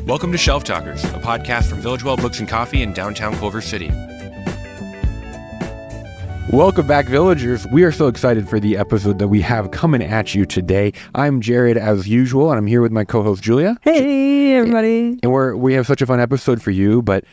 Welcome to Shelf Talkers, a podcast from Village Well Books and Coffee in downtown Culver City. Welcome back, villagers. We are so excited for the episode that we have coming at you today. I'm Jared, as usual, and I'm here with my co-host, Julia. Hey, everybody. And we have such a fun episode for you, but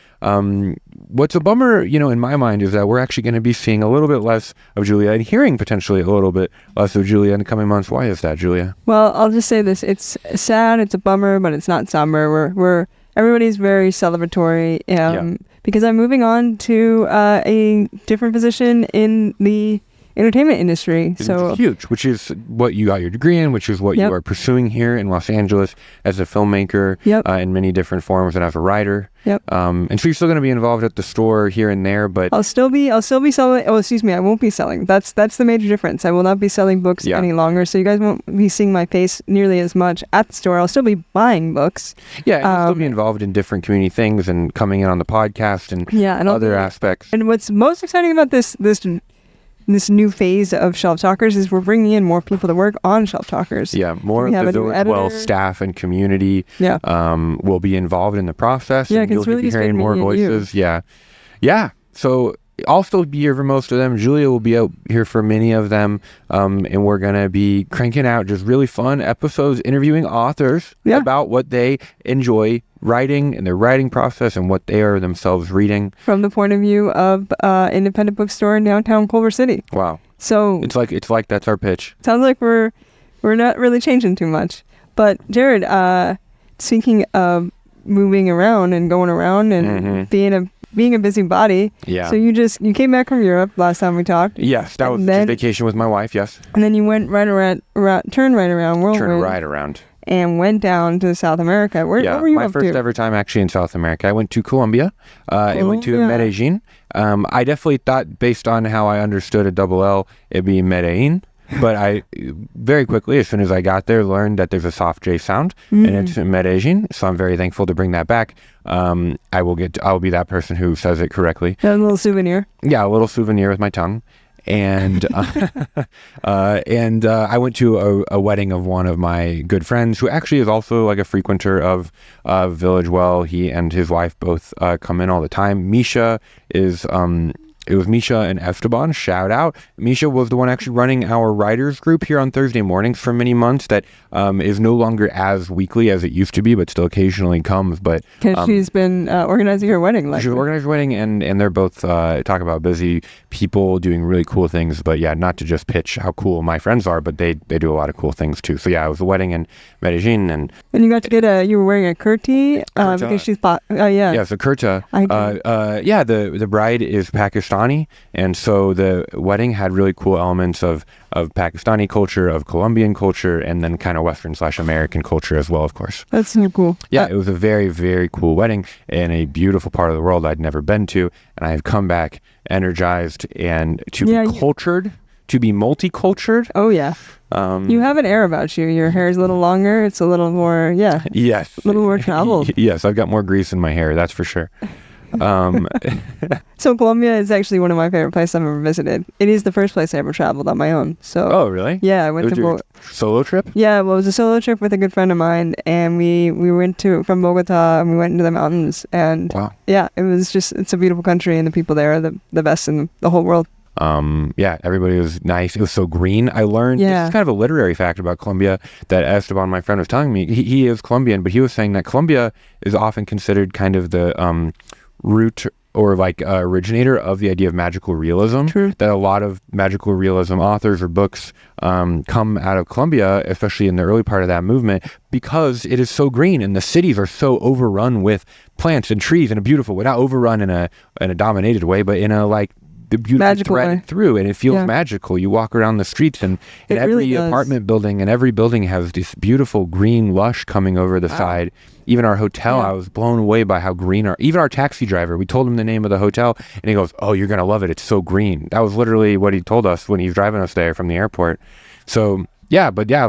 what's a bummer, in my mind, is that we're actually going to be seeing a little bit less of Julia and hearing potentially a little bit less of Julia in the coming months. Why is that, Julia? Well, I'll just say this. It's sad, it's a bummer, but it's not somber. Everybody's very celebratory because I'm moving on to a different position in the entertainment industry. So huge, which is what you got your degree in, which is what you are pursuing here in Los Angeles as a filmmaker in many different forms and as a writer. And so you're still going to be involved at the store here and there, but I'll still be selling. Oh, excuse me, I won't be selling. That's the major difference. I will not be selling books any longer. So you guys won't be seeing my face nearly as much at the store. I'll still be buying books. Yeah, and you'll still be involved in different community things and coming in on the podcast and other aspects. And what's most exciting about this new phase of Shelf Talkers is we're bringing in more people to work on Shelf Talkers. Yeah, more of the Village Well staff and community will be involved in the process. Yeah, and you'll really be hearing more voices. Yeah. So I'll still be here for most of them. Julia will be out here for many of them. And we're going to be cranking out just really fun episodes, interviewing authors about what they enjoy writing and their writing process and what they are themselves reading. From the point of view of independent bookstore in downtown Culver City. Wow. So it's like that's our pitch. Sounds like we're not really changing too much. But Jared, speaking of moving around and going around and being a busybody. Yeah. So you came back from Europe last time we talked. Yes, that was just vacation with my wife. Yes. And then you went turned right around and went down to South America. Where were you up to? My first ever time actually in South America. I went to Colombia. I went to Medellin. I definitely thought, based on how I understood a double L, it'd be Medellin. But I very quickly, as soon as I got there, learned that there's a soft J sound, and it's Medellin. So I'm very thankful to bring that back. I will be that person who says it correctly. A little souvenir. Yeah, a little souvenir with my tongue. And I went to a wedding of one of my good friends, who actually is also like a frequenter of Village Well. He and his wife both come in all the time. Misha is it was Misha and Esteban. Shout out. Misha was the one actually running our writers group here on Thursday mornings for many months. That is no longer as weekly as it used to be, but still occasionally comes. But because she's been organizing her wedding. She's organized her wedding, and they're both talk about busy people doing really cool things. But yeah, not to just pitch how cool my friends are, but they do a lot of cool things too. So yeah, it was a wedding in Medellin, and you got to get you were wearing a kurta because she's Yes, a kurta. The bride is Pakistani, and so the wedding had really cool elements of Pakistani culture, of Colombian culture, and then kind of Western/American culture as well, of course. That's so cool. Yeah, it was a very, very cool wedding in a beautiful part of the world I'd never been to, and I've come back energized and to be cultured, to be multicultured. Oh yeah. You have an air about you. Your hair is a little longer. It's a little more, yes, a little more traveled. Yes, I've got more grease in my hair, that's for sure. So Colombia is actually one of my favorite places I've ever visited. It is the first place I ever traveled on my own. So oh really? Yeah, I went to solo trip. Yeah, well, it was a solo trip with a good friend of mine, and we went from Bogota, and we went into the mountains, and it's a beautiful country, and the people there are the best in the whole world. Everybody was nice. It was so green. I learned this is kind of a literary fact about Colombia that Esteban, my friend, was telling me. He is Colombian, but he was saying that Colombia is often considered kind of the root or originator of the idea of magical realism. True. That a lot of magical realism authors or books come out of Colombia, especially in the early part of that movement, because it is so green and the cities are so overrun with plants and trees in a beautiful way. Not overrun in a dominated way, but in a the beauty threaded through, and it feels magical. You walk around the streets, and every really apartment building and every building has this beautiful green lush coming over the side. Even our hotel, I was blown away by how green even our taxi driver, we told him the name of the hotel, and he goes, "Oh, you're going to love it. It's so green." That was literally what he told us when he's driving us there from the airport. So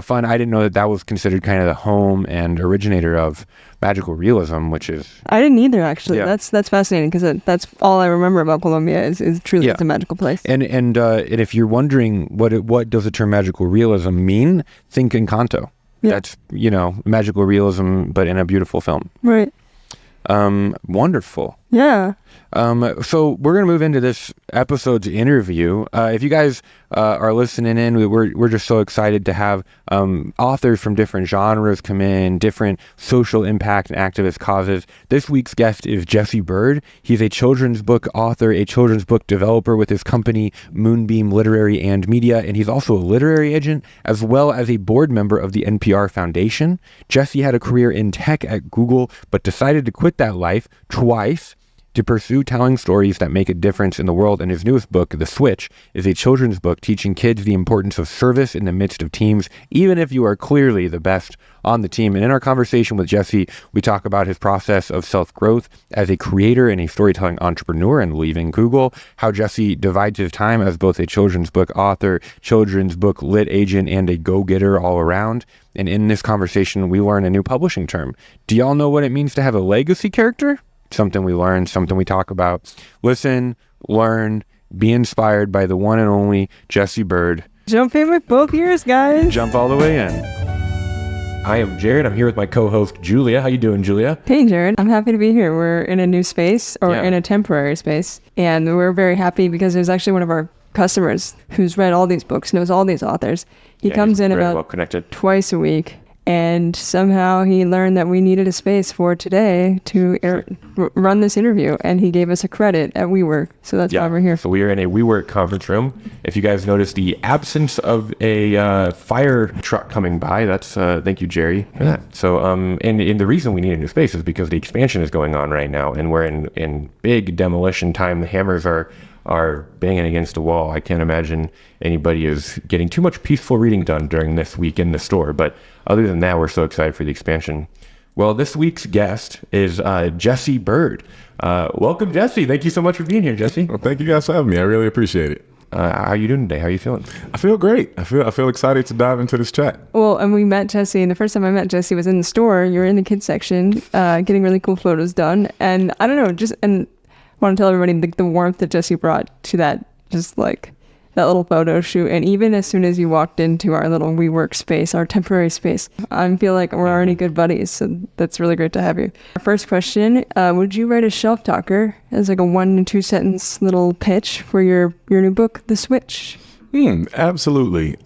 fun. I didn't know that was considered kind of the home and originator of magical realism, which is... I didn't either, actually. Yeah. That's fascinating, because that's all I remember about Colombia is truly it's a magical place. And if you're wondering what does the term magical realism mean, think Encanto. Yeah. That's, magical realism, but in a beautiful film. Right. Wonderful. Yeah. So we're going to move into this episode's interview. If you guys are listening in, we're just so excited to have authors from different genres come in, different social impact and activist causes. This week's guest is Jesse Byrd. He's a children's book author, a children's book developer with his company Moonbeam Literary and Media, and he's also a literary agent as well as a board member of the NPR Foundation. Jesse had a career in tech at Google, but decided to quit that life twice to pursue telling stories that make a difference in the world. And his newest book, The Switch, is a children's book teaching kids the importance of service in the midst of teams, even if you are clearly the best on the team. And in our conversation with Jesse, we talk about his process of self-growth as a creator and a storytelling entrepreneur and leaving Google, how Jesse divides his time as both a children's book author, children's book lit agent, and a go-getter all around. And in this conversation, we learn a new publishing term. Do y'all know what it means to have a legacy character? Something we learn, something we talk about. Listen, learn, be inspired by the one and only Jesse Byrd. Jump in with both ears, guys. Jump all the way in. I am Jared. I'm here with my co-host, Julia. How you doing, Julia? Hey, Jared. I'm happy to be here. We're in a new space, or in a temporary space. And we're very happy because there's actually one of our customers who's read all these books, knows all these authors. He comes in about twice a week. And somehow he learned that we needed a space for today to run this interview. And he gave us a credit at WeWork. So that's why we're here. So we are in a WeWork conference room. If you guys notice the absence of a fire truck coming by, that's thank you, Jerry, for that. So and the reason we need a new space is because the expansion is going on right now. And we're in big demolition time. The hammers are banging against the wall. I can't imagine anybody is getting too much peaceful reading done during this week in the store. But other than that, we're so excited for the expansion. Well, this week's guest is Jesse Byrd. Welcome, Jesse. Thank you so much for being here, Jesse. Well, thank you guys for having me. I really appreciate it. How are you doing today? How are you feeling? I feel great. I feel excited to dive into this chat. Well, and we met Jesse, and the first time I met Jesse was in the store. You were in the kids section, getting really cool photos done. And I don't know, I want to tell everybody the warmth that Jesse brought to that, just like that little photo shoot. And even as soon as you walked into our little WeWork space, our temporary space, I feel like we're already good buddies. So that's really great to have you. Our first question, would you write a shelf talker as like a 1 to 2 sentence little pitch for your new book, The Switch? Absolutely.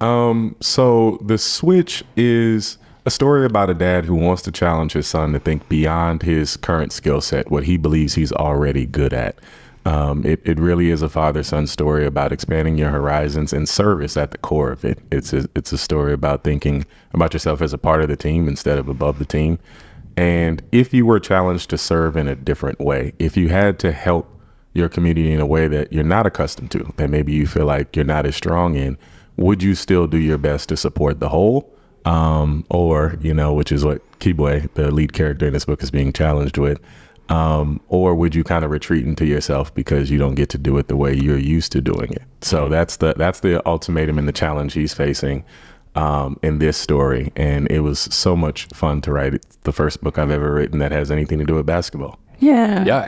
So The Switch is a story about a dad who wants to challenge his son to think beyond his current skill set, what he believes he's already good at. It really is a father-son story about expanding your horizons and service at the core of it. It's a story about thinking about yourself as a part of the team instead of above the team. And if you were challenged to serve in a different way, if you had to help your community in a way that you're not accustomed to, that maybe you feel like you're not as strong in, would you still do your best to support the whole? Or, which is what Kibwe, the lead character in this book, is being challenged with. Or would you kind of retreat into yourself because you don't get to do it the way you're used to doing it? So that's the ultimatum and the challenge he's facing in this story. And it was so much fun to write. It's the first book I've ever written that has anything to do with basketball. Yeah. Yeah,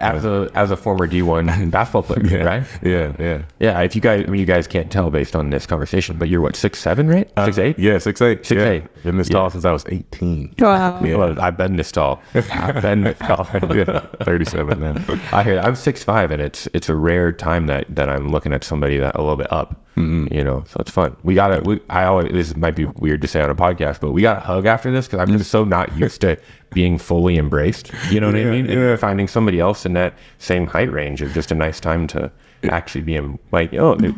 as a former D1 basketball player, right? Yeah. Yeah, if you guys can't tell based on this conversation, but you're what, 6'7", right? 6'8"? Yeah, 6'8". 6'8". Been this tall since I was 18. Wow. Yeah. Well, I've been this tall. I've been this tall. Yeah, 37 now. I hear I'm 6'5", and it's a rare time that I'm looking at somebody that a little bit up. So it's fun. This might be weird to say on a podcast, but we got a hug after this because I'm just so not used to being fully embraced. You know what I mean? And finding somebody else in that same height range is just a nice time to actually be like,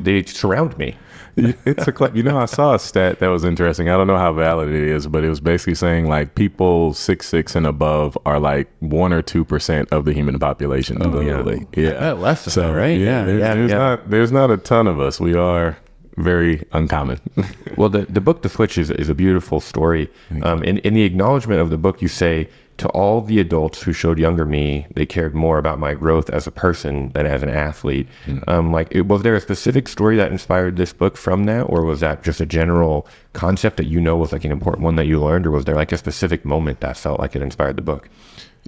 they surround me. It's I saw a stat that was interesting. I don't know how valid it is, but it was basically saying like people 6'6" and above are like 1 or 2% of the human population. Less than that, right? There's not a ton of us. We are very uncommon. Well, the book The Switch is a beautiful story. In the acknowledgement of the book, you say, to all the adults who showed younger me, they cared more about my growth as a person than as an athlete. Was there a specific story that inspired this book from that, or was that just a general concept that was like an important one that you learned, or was there like a specific moment that felt like it inspired the book?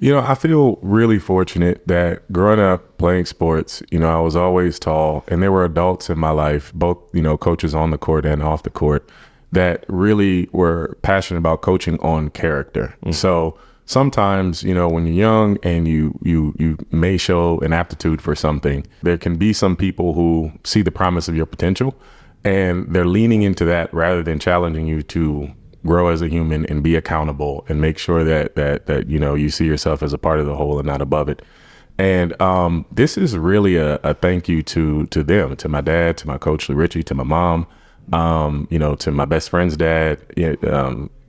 I feel really fortunate that growing up playing sports, I was always tall, and there were adults in my life, both, coaches on the court and off the court, that really were passionate about coaching on character. So sometimes, when you're young and you may show an aptitude for something, there can be some people who see the promise of your potential and they're leaning into that rather than challenging you to grow as a human and be accountable and make sure that you see yourself as a part of the whole and not above it. And this is really a thank you to them, to my dad, to my coach, Lee Ritchie, to my mom, to my best friend's dad.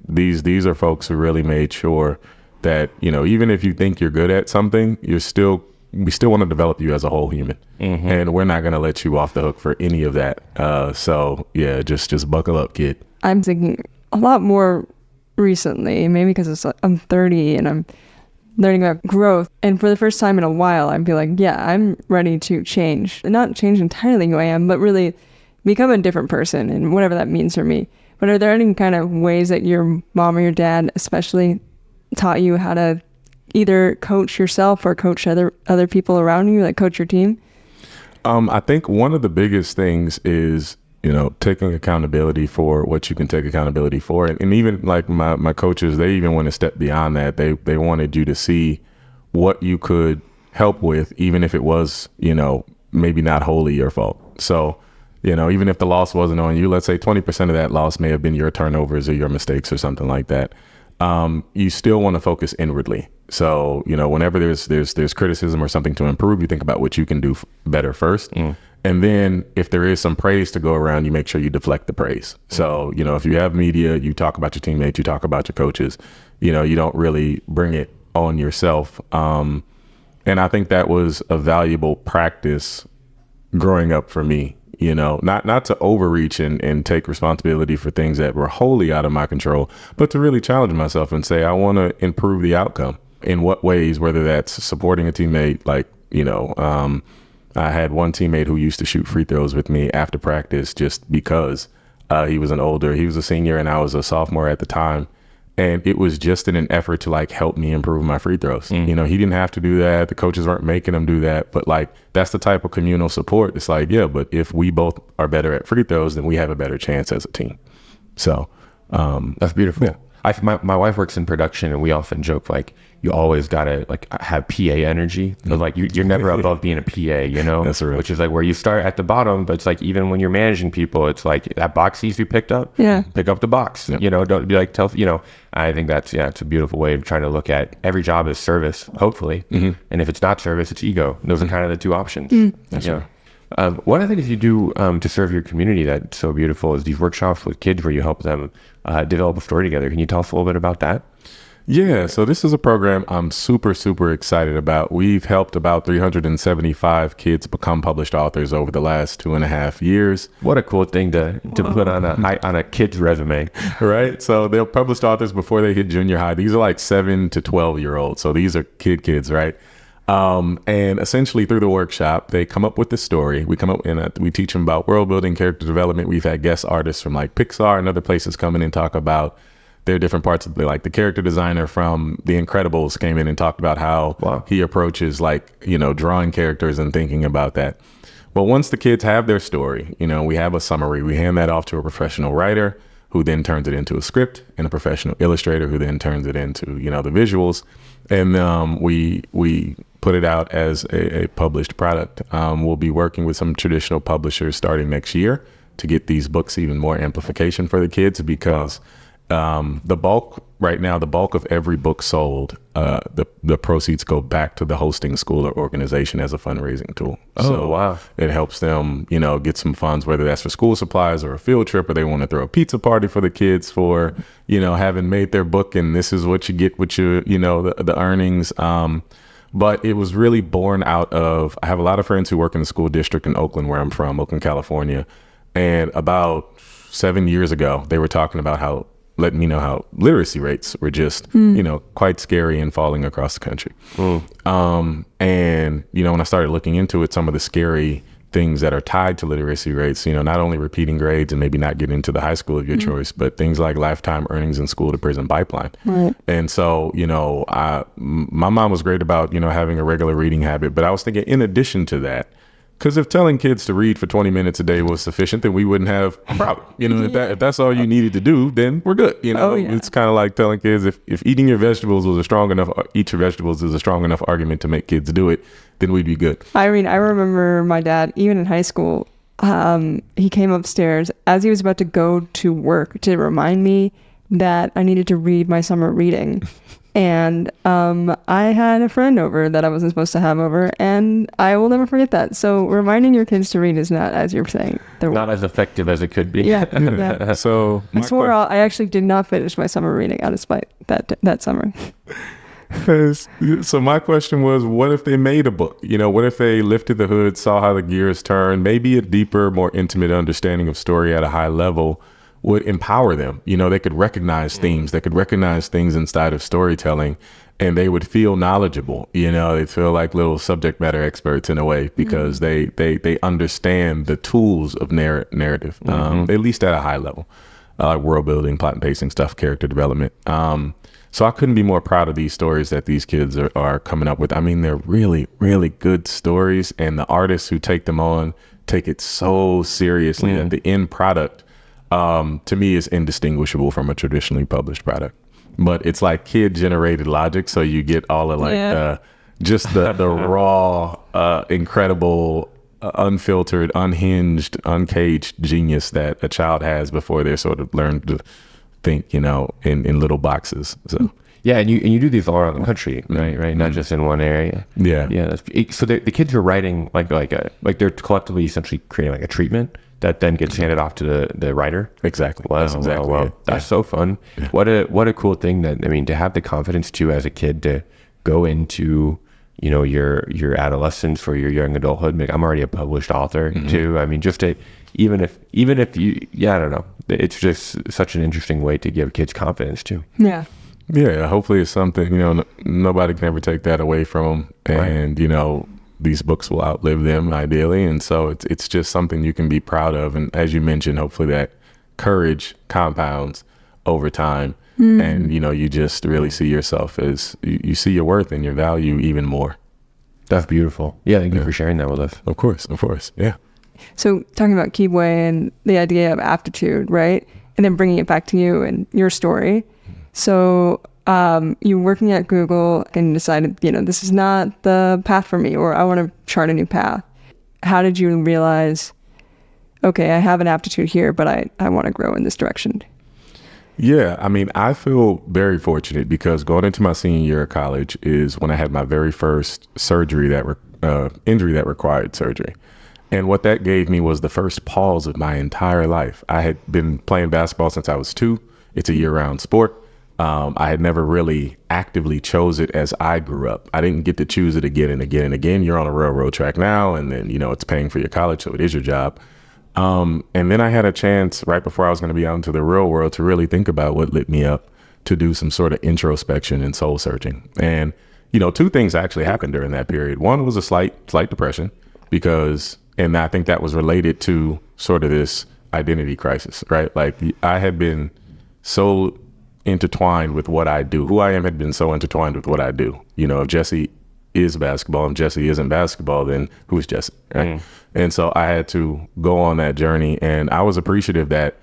These are folks who really made sure that, even if you think you're good at something, we still want to develop you as a whole human. And we're not going to let you off the hook for any of that. So yeah, just buckle up, kid. I'm thinking a lot more recently, maybe because I'm 30 and I'm learning about growth. And for the first time in a while, I'd be like, yeah, I'm ready to change. And not change entirely who I am, but really become a different person and whatever that means for me. But are there any kind of ways that your mom or your dad especially taught you how to either coach yourself or coach other people around you, like coach your team? I think one of the biggest things is, taking accountability for what you can take accountability for. And even like my coaches, they even went a step beyond that. They wanted you to see what you could help with, even if it was, maybe not wholly your fault. So, even if the loss wasn't on you, let's say 20% of that loss may have been your turnovers or your mistakes or something like that. You still want to focus inwardly. So, whenever there's criticism or something to improve, you think about what you can do better first. And then if there is some praise to go around, you make sure you deflect the praise. So, if you have media, you talk about your teammates, you talk about your coaches, you don't really bring it on yourself. And I think that was a valuable practice growing up for me, not to overreach and take responsibility for things that were wholly out of my control, but to really challenge myself and say, I want to improve the outcome. In what ways, whether that's supporting a teammate, like, I had one teammate who used to shoot free throws with me after practice just because he was a senior and I was a sophomore at the time. And it was just in an effort to help me improve my free throws. He didn't have to do that. The coaches weren't making him do that. But that's the type of communal support. It's but if we both are better at free throws, then we have a better chance as a team. So that's beautiful. Yeah. My wife works in production, and we often joke you always gotta have PA energy. So, you're never above being a PA, That's right. Which is where you start at the bottom, but it's even when you're managing people, it's that box needs to be picked up. Yeah. Pick up the box. Yeah. Don't be I think that's it's a beautiful way of trying to look at every job as service, hopefully. And if it's not service, it's ego. Those are kind of the two options. That's right. One of the things you do to serve your community that's so beautiful is these workshops with kids where you help them develop a story together. Can you tell us a little bit about that? Yeah, so this is a program I'm super, super excited about. We've helped about 375 kids become published authors over the last 2.5 years. What a cool thing to put on a kid's resume. Right? So they're published authors before they hit junior high. These are 7 to 12-year-olds. So these are kids, right? And essentially through the workshop, they come up with this story. We come up and we teach them about world building, character development. We've had guest artists from Pixar and other places come in and talk about their different parts of the character designer from The Incredibles came in and talked about how he approaches drawing characters and thinking about that. Well, once the kids have their story, we have a summary. We hand that off to a professional writer who then turns it into a script, and a professional illustrator who then turns it into, the visuals. And we put it out as a published product. We'll be working with some traditional publishers starting next year to get these books even more amplification for the kids, because the bulk of every book sold, the proceeds go back to the hosting school or organization as a fundraising tool. It helps them, get some funds, whether that's for school supplies or a field trip, or they want to throw a pizza party for the kids for, having made their book, and this is what you get with your, the earnings. But it was really born out of, I have a lot of friends who work in the school district in Oakland, where I'm from, Oakland, California. And about 7 years ago, they were talking about letting me know how literacy rates were just, quite scary and falling across the country. And, when I started looking into it, some of the scary things that are tied to literacy rates, not only repeating grades and maybe not getting into the high school of your choice, but things like lifetime earnings and school to prison pipeline. Right. And so, my mom was great about, having a regular reading habit, but I was thinking in addition to that, Because if telling kids to read for 20 minutes a day was sufficient, then we wouldn't have a problem. You know, if that's all you needed to do, then we're good. You know, it's kind of like telling kids if eating your vegetables was a strong enough, eat your vegetables is a strong enough argument to make kids do it, then we'd be good. I mean, I remember my dad, even in high school, he came upstairs as he was about to go to work to remind me that I needed to read my summer reading. And I had a friend over that I wasn't supposed to have over, and I will never forget that. So reminding your kids to read is not, as you're saying, not as effective as it could be. Yeah. So I actually did not finish my summer reading out of spite that summer. So my question was, what if they made a book? You know, what if they lifted the hood, saw how the gears turn, maybe a deeper, more intimate understanding of story at a high level would empower them. You know, they could recognize themes, they could recognize things inside of storytelling, and they would feel knowledgeable. You know, they feel like little subject matter experts in a way, because they understand the tools of narrative, at least at a high level, world building, plot and pacing stuff, character development. So I couldn't be more proud of these stories that these kids are coming up with. I mean, they're really, really good stories, and the artists who take them on take it so seriously that the end product, to me, is indistinguishable from a traditionally published product. But it's like kid generated logic, so you get all of just the raw, incredible, unfiltered, unhinged, uncaged genius that a child has before they're sort of learned to think, you know, in little boxes. So yeah, and you do these all around the country, right? Not just in one area. Yeah. So the kids are writing like they're collectively essentially creating like a treatment that then gets handed off to the writer. Exactly. Wow, That's exactly wow. it. That's so fun. Yeah. What a cool thing that, I mean, to have the confidence too as a kid to go into, you know, your adolescence or your young adulthood. Like, I'm already a published author too. I mean, just to even if you, I don't know. It's just such an interesting way to give kids confidence too. Yeah. Yeah. Hopefully it's something, you know, nobody can ever take that away from them. And, you know, these books will outlive them ideally. And so it's just something you can be proud of. And as you mentioned, hopefully that courage compounds over time. And, you know, you just really see yourself as you see your worth and your value even more. That's beautiful. Yeah. Thank you for sharing that with us. Of course. Yeah. So talking about Keyway and the idea of aptitude, right? And then bringing it back to you and your story. So you were working at Google and decided, you know, this is not the path for me, or I want to chart a new path. How did you realize, okay, I have an aptitude here, but I want to grow in this direction? Yeah, I mean, I feel very fortunate because going into my senior year of college is when I had my very first injury that required surgery. And what that gave me was the first pause of my entire life. I had been playing basketball since I was 2. It's a year-round sport. I had never really actively chose it as I grew up. I didn't get to choose it again and again and again. You're on a railroad track now, and then, you know, it's paying for your college, so it is your job. And then I had a chance right before I was going to be out into the real world to really think about what lit me up to do some sort of introspection and soul searching. And, you know, 2 things actually happened during that period. One was a slight depression and I think that was related to sort of this identity crisis, right? Like, I had been so intertwined with what I do. Who I am had been so intertwined with what I do. You know, if Jesse is basketball and Jesse isn't basketball, then who's Jesse, right? And so I had to go on that journey, and I was appreciative that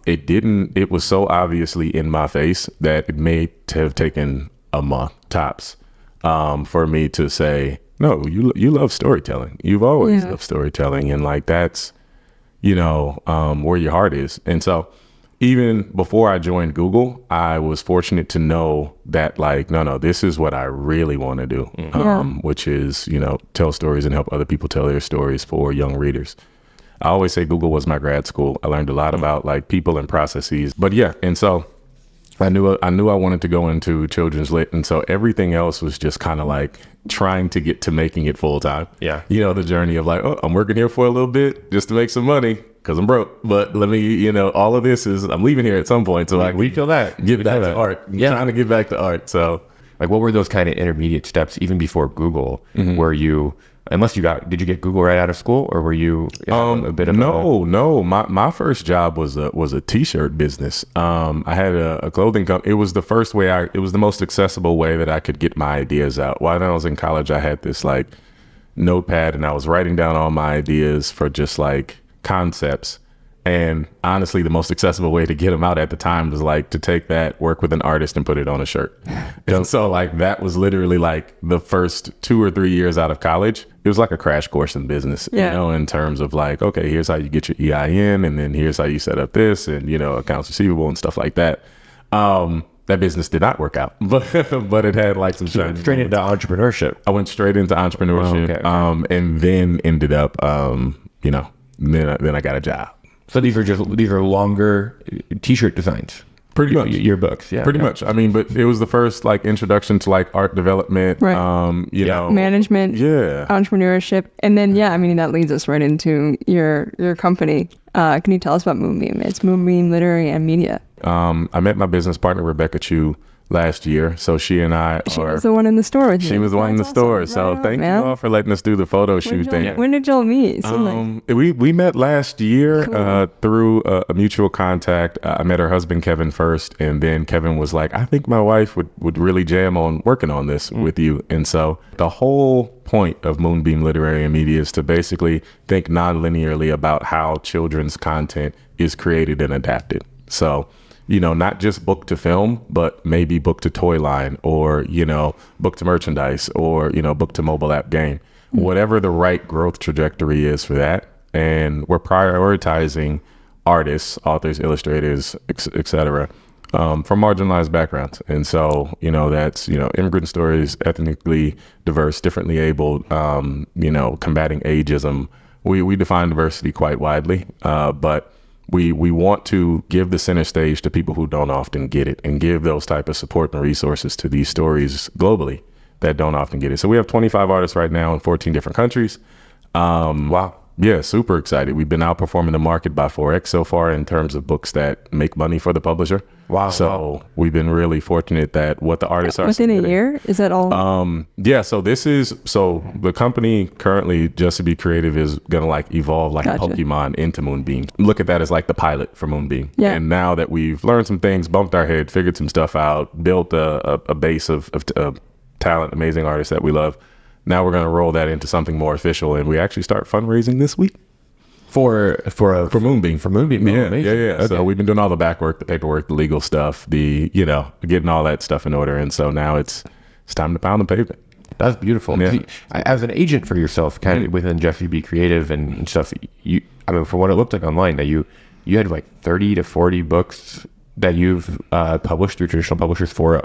it was so obviously in my face that it may have taken a month tops for me to say, no, you love storytelling. You've always loved storytelling. And like, that's, you know, where your heart is. And so even before I joined Google, I was fortunate to know that, like, no, this is what I really want to do, which is, you know, tell stories and help other people tell their stories for young readers. I always say Google was my grad school. I learned a lot about like people and processes, but yeah. And so I knew I wanted to go into children's lit. And so everything else was just kind of like trying to get to making it full time. Yeah. You know, the journey of like, oh, I'm working here for a little bit just to make some money because I'm broke. But let me, you know, all of this is, I'm leaving here at some point. So like, we feel that. Get back to art. Trying to get back to art. So like, what were those kind of intermediate steps even before Google where you, did you get Google right out of school, or were you a bit of No. My first job was a t-shirt business. I had a clothing company. It was the first way it was the most accessible way that I could get my ideas out. While I was in college, I had this like notepad and I was writing down all my ideas for just like concepts. And honestly, the most accessible way to get them out at the time was like to take that, work with an artist and put it on a shirt. And so like that was literally like the first 2 or 3 years out of college. It was like a crash course in business, you know, in terms of like, okay, here's how you get your EIN and then here's how you set up this and, you know, accounts receivable and stuff like that. That business did not work out, but it had like some straight into entrepreneurship. I went straight into entrepreneurship, and then ended up, you know, then I got a job. So these are longer T-shirt designs. Pretty much your books, yeah. Pretty much. I mean, but it was the first like introduction to like art development, you know, management, entrepreneurship, and then I mean that leads us right into your company. Can you tell us about Moonbeam? It's Moonbeam Literary and Media. I met my business partner Rebecca Chu last year, so she and I She was the one in the store with you. She was the one in the store. So thank you all for letting us do the photo shoot thing. When did y'all meet? We met last year through a mutual contact. I met her husband Kevin first, and then Kevin was like, I think my wife would really jam on working on this with you. And so the whole point of Moonbeam Literary and Media is to basically think non-linearly about how children's content is created and adapted. So, you know, not just book to film, but maybe book to toy line or, you know, book to merchandise or, you know, book to mobile app game, whatever the right growth trajectory is for that. And we're prioritizing artists, authors, illustrators, et cetera, from marginalized backgrounds. And so, you know, that's, you know, immigrant stories, ethnically diverse, differently abled, you know, combating ageism. We define diversity quite widely, but we want to give the center stage to people who don't often get it and give those type of support and resources to these stories globally that don't often get it. So we have 25 artists right now in 14 different countries. Wow. Yeah, super excited. We've been outperforming the market by 4x so far in terms of books that make money for the publisher. Wow. So we've been really fortunate that what the artists are within a year. Is that all? Yeah. So the company currently, Jesse Byrd Creative, is gonna like evolve like a Pokemon into Moonbeam. Look at that as like the pilot for Moonbeam. Yeah. And now that we've learned some things, bumped our head, figured some stuff out, built a base of talent, amazing artists that we love. Now we're going to roll that into something more official, and we actually start fundraising this week for Moonbeam. For Moonbeam, yeah. Okay. So we've been doing all the back work, the paperwork, the legal stuff, you know, getting all that stuff in order, and so now it's time to pound the pavement. That's beautiful. Yeah. As an agent for yourself, kind of within Jesse Byrd Creative and stuff, I mean, for what it looked like online, that you had like 30 to 40 books that you've published through traditional publishers for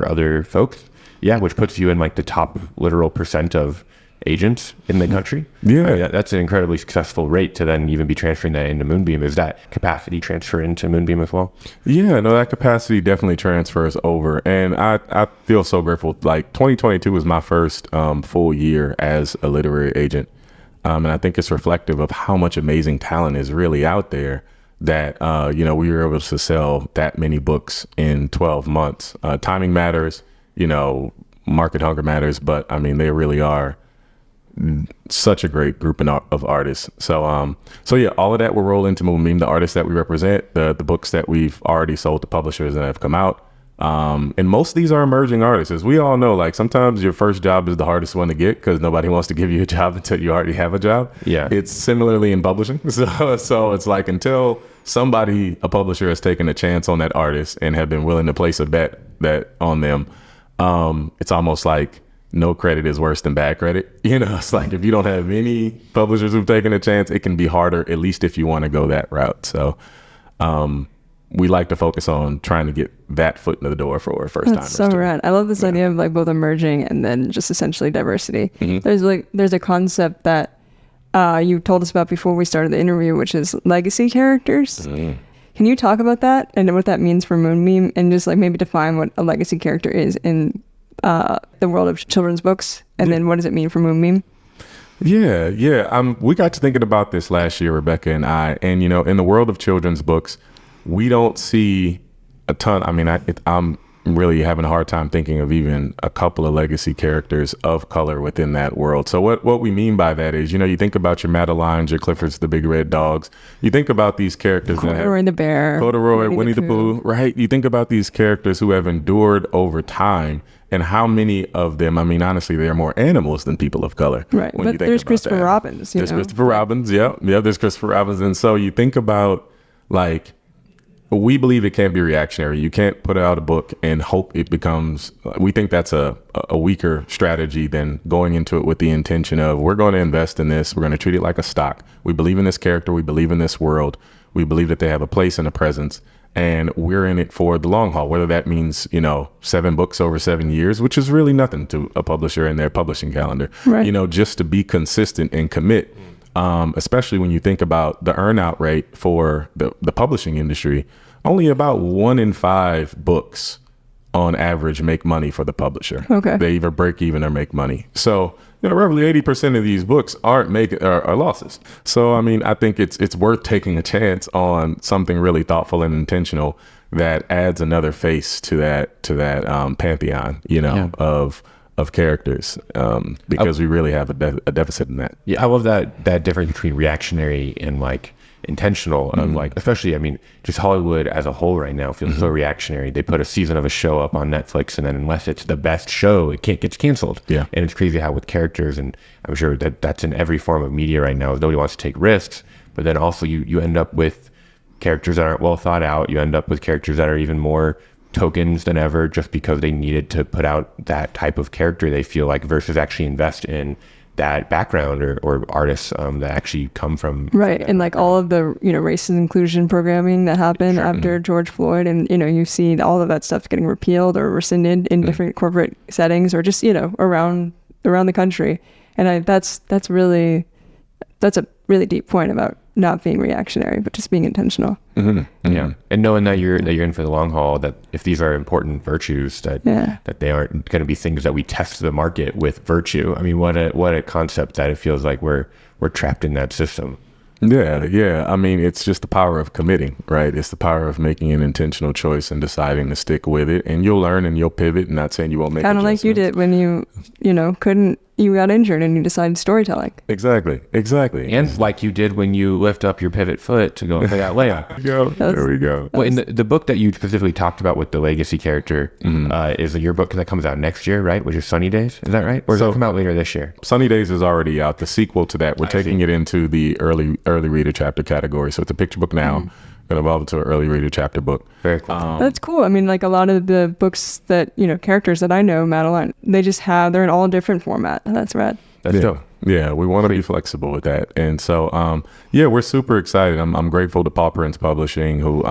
other folks. Yeah, which puts you in like the top literal % of agents in the country. Yeah. I mean, that's an incredibly successful rate to then even be transferring that into Moonbeam. Is that capacity transfer into Moonbeam as well? Yeah, no, that capacity definitely transfers over. And I feel so grateful. Like 2022 was my first full year as a literary agent. And I think it's reflective of how much amazing talent is really out there that, you know, we were able to sell that many books in 12 months. Timing matters. You know, market hunger matters, but I mean, they really are such a great group of artists. So yeah, all of that will roll into Moonbeam, the artists that we represent, the books that we've already sold to publishers and have come out. And most of these are emerging artists. As we all know, like sometimes your first job is the hardest one to get because nobody wants to give you a job until you already have a job. Yeah. It's similarly in publishing. So it's like until a publisher has taken a chance on that artist and have been willing to place a bet on them, it's almost like no credit is worse than bad credit. You know, it's like if you don't have any publishers who've taken a chance, it can be harder, at least if you want to go that route. So we like to focus on trying to get that foot in the door for first timers. That's so rad. I love this idea of like both emerging and then just essentially diversity. Mm-hmm. There's a concept that you told us about before we started the interview, which is legacy characters. Mm. Can you talk about that and what that means for Moonbeam and just like maybe define what a legacy character is in the world of children's books? And then what does it mean for Moonbeam? Yeah. We got to thinking about this last year, Rebecca and I, and, you know, in the world of children's books, we don't see a ton. I mean, I'm really having a hard time thinking of even a couple of legacy characters of color within that world. So what we mean by that is, you know, you think about your Madelines, your Cliffords, the Big Red Dogs. You think about these characters. Corduroy the Bear. Corduroy, Winnie the Pooh, right? You think about these characters who have endured over time And how many of them, I mean, honestly, they are more animals than people of color. Right. But there's Christopher Robins. There's Christopher Robins. Yeah. There's Christopher Robins. And so you think about, like, we believe it can't be reactionary. You can't put out a book and hope it becomes, we think that's a weaker strategy than going into it with the intention of, we're going to invest in this. We're going to treat it like a stock. We believe in this character. We believe in this world. We believe that they have a place and a presence, and we're in it for the long haul, whether that means, 7 books over 7 years, which is really nothing to a publisher in their publishing calendar, right. Just to be consistent and commit. Especially when you think about the earnout rate for the publishing industry, only about 1 in 5 books on average make money for the publisher. Okay. They either break even or make money. So, roughly 80% of these books are losses. So, I mean, I think it's worth taking a chance on something really thoughtful and intentional that adds another face to that pantheon, of characters, because we really have a deficit in that. Yeah, I love that difference between reactionary and like intentional. Of like, especially, I mean, just Hollywood as a whole right now feels so reactionary. They put a season of a show up on Netflix, and then unless it's the best show, it gets canceled. Yeah, and it's crazy how with characters, and I'm sure that's in every form of media right now. Nobody wants to take risks, but then also you end up with characters that aren't well thought out. You end up with characters that are even more tokens than ever, just because they needed to put out that type of character, they feel like, versus actually invest in that background or artists that actually come from right. And like all of the race and inclusion programming that happened after George Floyd, and you see all of that stuff getting repealed or rescinded in different corporate settings, or just around the country. And that's a really deep point about not being reactionary, but just being intentional. Yeah, and knowing that you're in for the long haul, that if these are important virtues, that they aren't going to be things that we test the market with virtue. I mean, what a concept that it feels like we're trapped in that system. Yeah. I mean, it's just the power of committing, right? It's the power of making an intentional choice and deciding to stick with it. And you'll learn and you'll pivot. And not saying you won't make kind of like you did when you got injured and you decided storytelling. Exactly. And like you did when you lift up your pivot foot to go and play that layup. There we go. Well, in the book that you specifically talked about with the legacy character, is your book that comes out next year, right? Which is Sunny Days, is that right? Or does it come out later this year? Sunny Days is already out. The sequel to that, we're taking it into the early reader chapter category. So it's a picture book now. Going to evolve into an early reader chapter book. Very cool. That's cool. I mean, like a lot of the books that, characters that I know, Madeline, they're in all different format. That's rad. That's dope. Yeah, we want to be flexible with that. And so, we're super excited. I'm grateful to Paw Prince Publishing who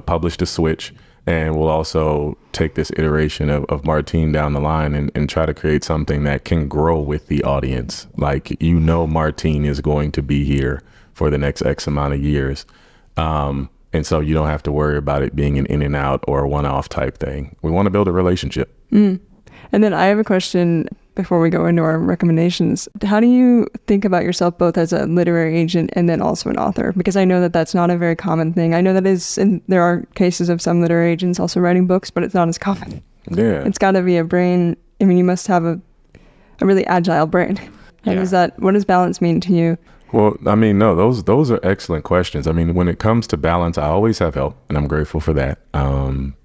published The Switch, and will also take this iteration of Martine down the line and try to create something that can grow with the audience. Like, Martine is going to be here for the next X amount of years. And so you don't have to worry about it being an in and out or a one-off type thing. We want to build a relationship. And then I have a question before we go into our recommendations. How do you think about yourself both as a literary agent and then also an author? Because I know that that's not a very common thing. I know that there are cases of some literary agents also writing books, but it's not as common. Yeah. It's got to be a brain. I mean, you must have a really agile brain. And what does balance mean to you? Well, I mean, no, those are excellent questions. I mean, when it comes to balance, I always have help, and I'm grateful for that.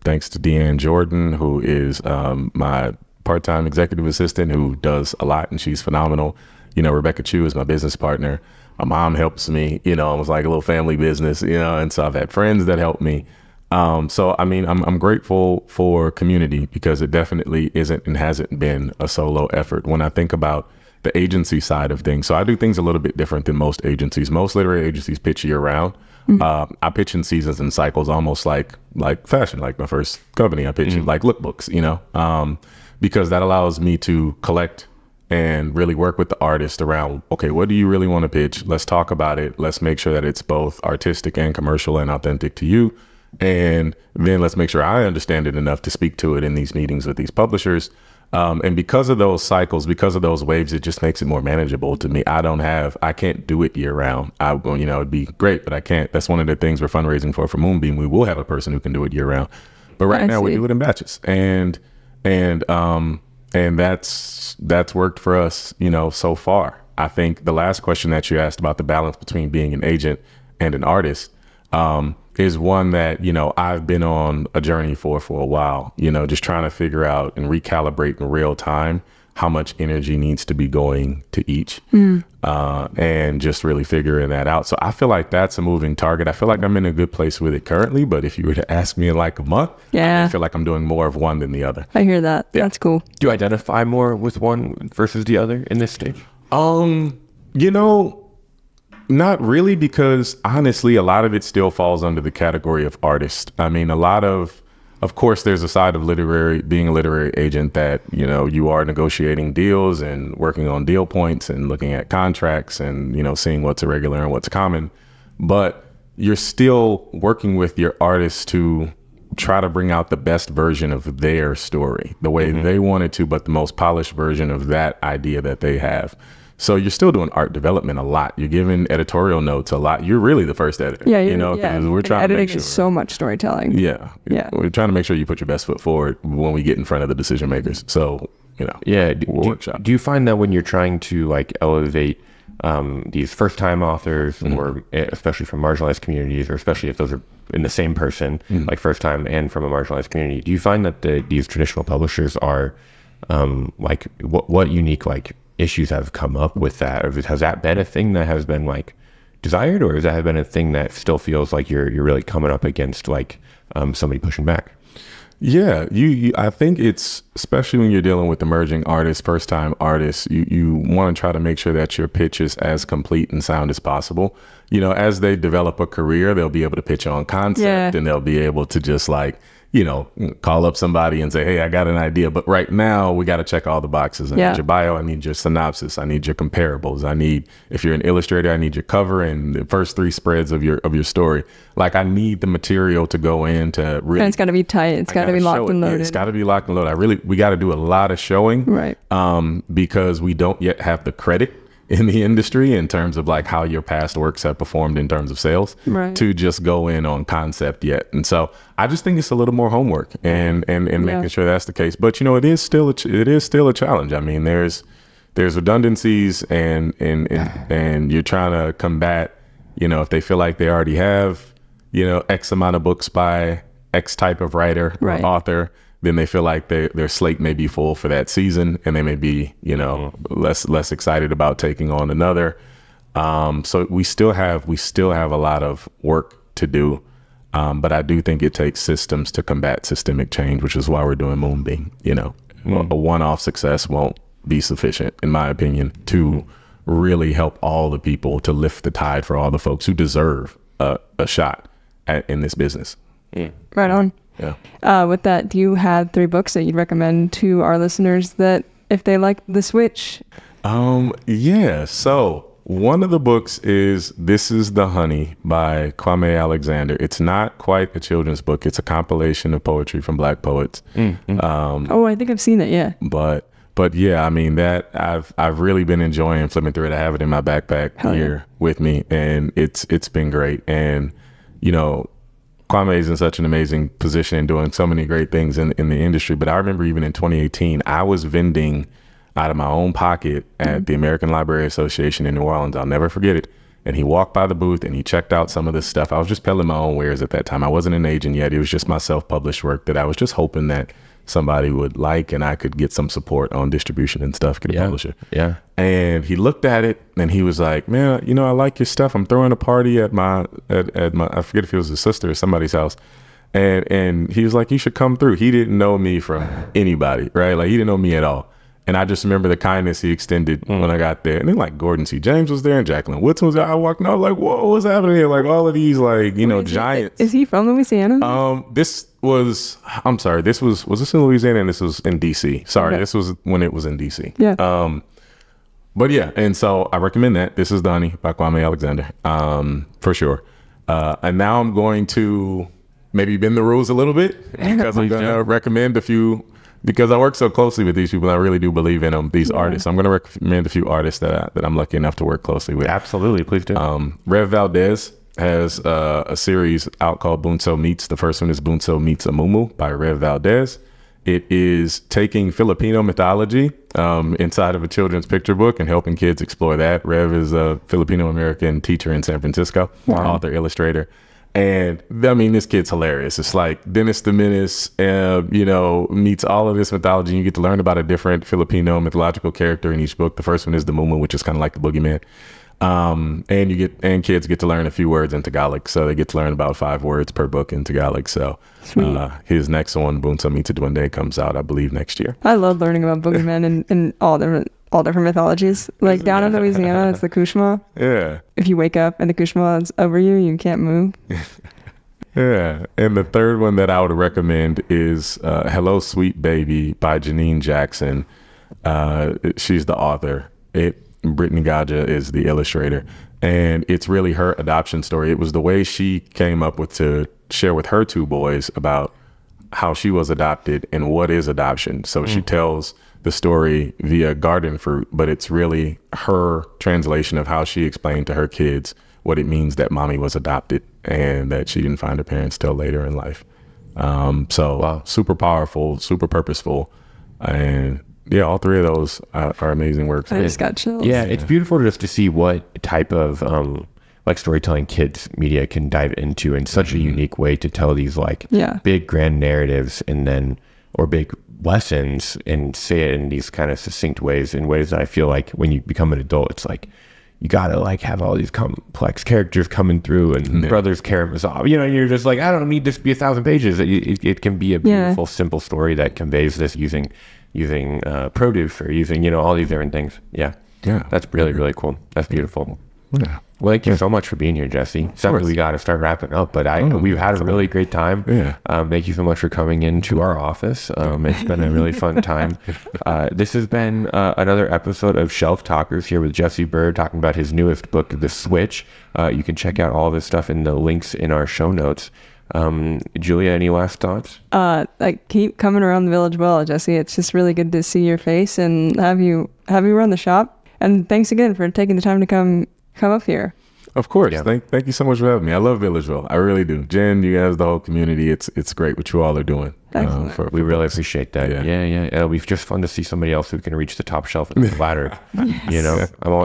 Thanks to Deanne Jordan, who is my part-time executive assistant, who does a lot, and she's phenomenal. Rebecca Chu is my business partner. My mom helps me. It was like a little family business, and so I've had friends that help me. So, I mean, I'm grateful for community, because it definitely isn't and hasn't been a solo effort. When I think about the agency side of things. So I do things a little bit different than most agencies. Most literary agencies pitch year round. I pitch in seasons and cycles, almost like fashion, like my first company. I pitch like lookbooks, because that allows me to collect and really work with the artist around, okay, what do you really want to pitch? Let's talk about it. Let's make sure that it's both artistic and commercial and authentic to you. And then let's make sure I understand it enough to speak to it in these meetings with these publishers. And because of those cycles, because of those waves, it just makes it more manageable to me. I can't do it year round. It'd be great, but I can't. That's one of the things we're fundraising for Moonbeam. We will have a person who can do it year round, but right now we do it in batches, and that's worked for us, so far. I think the last question that you asked about the balance between being an agent and an artist, is one that, you know, I've been on a journey for a while, you know, just trying to figure out and recalibrate in real time how much energy needs to be going to each, and just really figuring that out. So I feel like that's a moving target. I feel like I'm in a good place with it currently, but if you were to ask me in like a month, I feel like I'm doing more of one than the other. I hear that. Yeah. That's cool. Do you identify more with one versus the other in this stage? You know, not really, because honestly, a lot of it still falls under the category of artist. I mean, of course, there's a side of being a literary agent that, you know, you are negotiating deals and working on deal points and looking at contracts and, you know, seeing what's irregular and what's common. But you're still working with your artists to try to bring out the best version of their story, the way they wanted to, but the most polished version of that idea that they have. So you're still doing art development a lot. You're giving editorial notes a lot. You're really the first editor. Yeah, you know, because we're trying to make sure. Editing is so much storytelling. Yeah. We're trying to make sure you put your best foot forward when we get in front of the decision makers. So, you know. Yeah. Do you find that when you're trying to like elevate these first time authors, or especially from marginalized communities, or especially if those are in the same person, like first time and from a marginalized community, do you find that these traditional publishers are like what unique like issues have come up with that? Or has that been a thing that has been like desired, or has that been a thing that still feels like you're really coming up against like somebody pushing back? Yeah, I think it's, especially when you're dealing with emerging artists, first time artists, you want to try to make sure that your pitch is as complete and sound as possible. You know, as they develop a career, they'll be able to pitch on concept, and they'll be able to just like, you know, call up somebody and say, hey, I got an idea. But right now we got to check all the boxes. I need your bio. I need your synopsis. I need your comparables. I need, if you're an illustrator, I need your cover and the first 3 spreads of your story. Like, I need the material to go in to really. And it's got to be tight. It's got to be locked and loaded. It's got to be locked and loaded. We got to do a lot of showing. Right. Because we don't yet have the credit in the industry in terms of like how your past works have performed in terms of sales, to just go in on concept yet. And so I just think it's a little more homework and making sure that's the case. But, you know, it is still a challenge. I mean, there's redundancies and you're trying to combat, you know, if they feel like they already have, you know, X amount of books by X type of writer or author, then they feel like their slate may be full for that season, and they may be, you know, less excited about taking on another. So we still have a lot of work to do, but I do think it takes systems to combat systemic change, which is why we're doing Moonbeam. You know, a one-off success won't be sufficient, in my opinion, to really help all the people, to lift the tide for all the folks who deserve a shot in this business. Right on. Yeah. With that, do you have 3 books that you'd recommend to our listeners that if they like the switch? Yeah. So one of the books is This Is the Honey by Kwame Alexander. It's not quite a children's book. It's a compilation of poetry from Black poets. I think I've seen it. Yeah. But yeah, I mean, that I've really been enjoying flipping through it. I have it in my backpack here with me, and it's been great. And, you know, Kwame is in such an amazing position and doing so many great things in the industry. But I remember even in 2018, I was vending out of my own pocket at the American Library Association in New Orleans. I'll never forget it. And he walked by the booth and he checked out some of this stuff. I was just peddling my own wares at that time. I wasn't an agent yet. It was just my self-published work that I was just hoping that somebody would like, and I could get some support on distribution and stuff, get a publisher. Yeah. And he looked at it and he was like, man, you know, I like your stuff. I'm throwing a party at my, I forget if it was his sister or somebody's house. And he was like, you should come through. He didn't know me from anybody, right? Like, he didn't know me at all. And I just remember the kindness he extended when I got there. And then like Gordon C. James was there and Jacqueline Woodson was there. I walked and I was like, whoa, what's happening here? Like all of these, like, you know, giants. Is he from Louisiana? This was in Louisiana and this was in DC. Sorry, this was when it was in DC. Yeah. But yeah, and so I recommend that. This Is the Honey by Kwame Alexander, for sure. And now I'm going to maybe bend the rules a little bit because I'm going to recommend a few. Because I work so closely with these people, I really do believe in them, these artists. I'm going to recommend a few artists that I'm lucky enough to work closely with. Absolutely, please do. Rev Valdez has a series out called Bunso Meets. The first one is Bunso Meets Amumu by Rev Valdez. It is taking Filipino mythology inside of a children's picture book and helping kids explore that. Rev is a Filipino-American teacher in San Francisco, author, illustrator. And I mean, this kid's hilarious. It's like Dennis the Menace, meets all of this mythology. You get to learn about a different Filipino mythological character in each book. The first one is the Mumu, which is kind of like the boogeyman. And kids get to learn a few words in Tagalog. So they get to learn about 5 words per book in Tagalog. So his next one, Bunsa Mita Duende, comes out, I believe, next year. I love learning about boogeymen and all different mythologies. Like down in Louisiana, it's the Kushma. Yeah. If you wake up and the Kushma is over you, you can't move. Yeah. And the third one that I would recommend is Hello, Sweet Baby by Janine Jackson. She's the author. Brittany Gaja is the illustrator, and it's really her adoption story. It was the way she came up with to share with her 2 boys about how she was adopted and what is adoption. So she tells the story via garden fruit, but it's really her translation of how she explained to her kids what it means that mommy was adopted and that she didn't find her parents till later in life. Super powerful, super purposeful, and yeah, all 3 of those are amazing works. I just got chills. Yeah, it's beautiful just to see what type of like storytelling kids media can dive into in such a unique way to tell these like big grand narratives or big lessons and say it in these kind of succinct ways, in ways that I feel like when you become an adult, it's like you gotta like have all these complex characters coming through and Brothers Karamazov, you're just like, I don't need this to be 1,000 pages. It can be a beautiful, simple story that conveys this using produce or using, all these different things. Yeah. That's really, really cool. That's beautiful. Yeah. Well, thank you so much for being here, Jesse. Something we got to start wrapping up, but we've had a really great time. Yeah. Thank you so much for coming into our office. It's been a really fun time. This has been another episode of Shelf Talkers here with Jesse Byrd talking about his newest book, The Switch. You can check out all this stuff in the links in our show notes. Julia, any last thoughts? Keep coming around the Village Well, Jesse. It's just really good to see your face and have you run the shop. And thanks again for taking the time to come up here. Of course. Yeah. Thank you so much for having me. I love Villageville. I really do. Jen, you guys, the whole community, it's great what you all are doing. We really appreciate that. Yeah. It'll be just fun to see somebody else who can reach the top shelf with the ladder.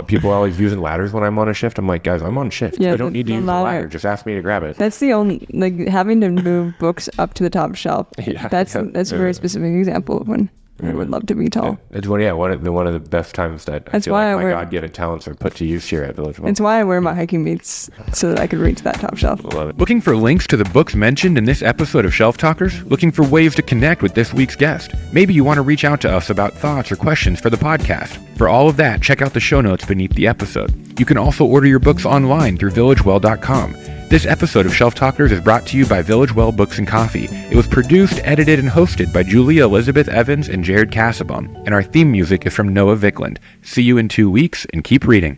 People are always using ladders when I'm on a shift. I'm like, guys, I'm on shift. Yeah, I don't need to use the ladder. Just ask me to grab it. That's the only, having to move books up to the top shelf. That's a very specific example of when I would love to be tall. It's one of the best times that I feel like my God-given talents are put to use here at Village One. It's why I wear my hiking boots, so that I could reach that top shelf. Love it. Looking for links to the books mentioned in this episode of Shelf Talkers? Looking for ways to connect with this week's guest? Maybe you want to reach out to us about thoughts or questions for the podcast. For all of that, check out the show notes beneath the episode. You can also order your books online through villagewell.com. This episode of Shelf Talkers is brought to you by Village Well Books and Coffee. It was produced, edited, and hosted by Julia Elizabeth Evans and Jared Cassabon, and our theme music is from Noah Vickland. See you in 2 weeks, and keep reading.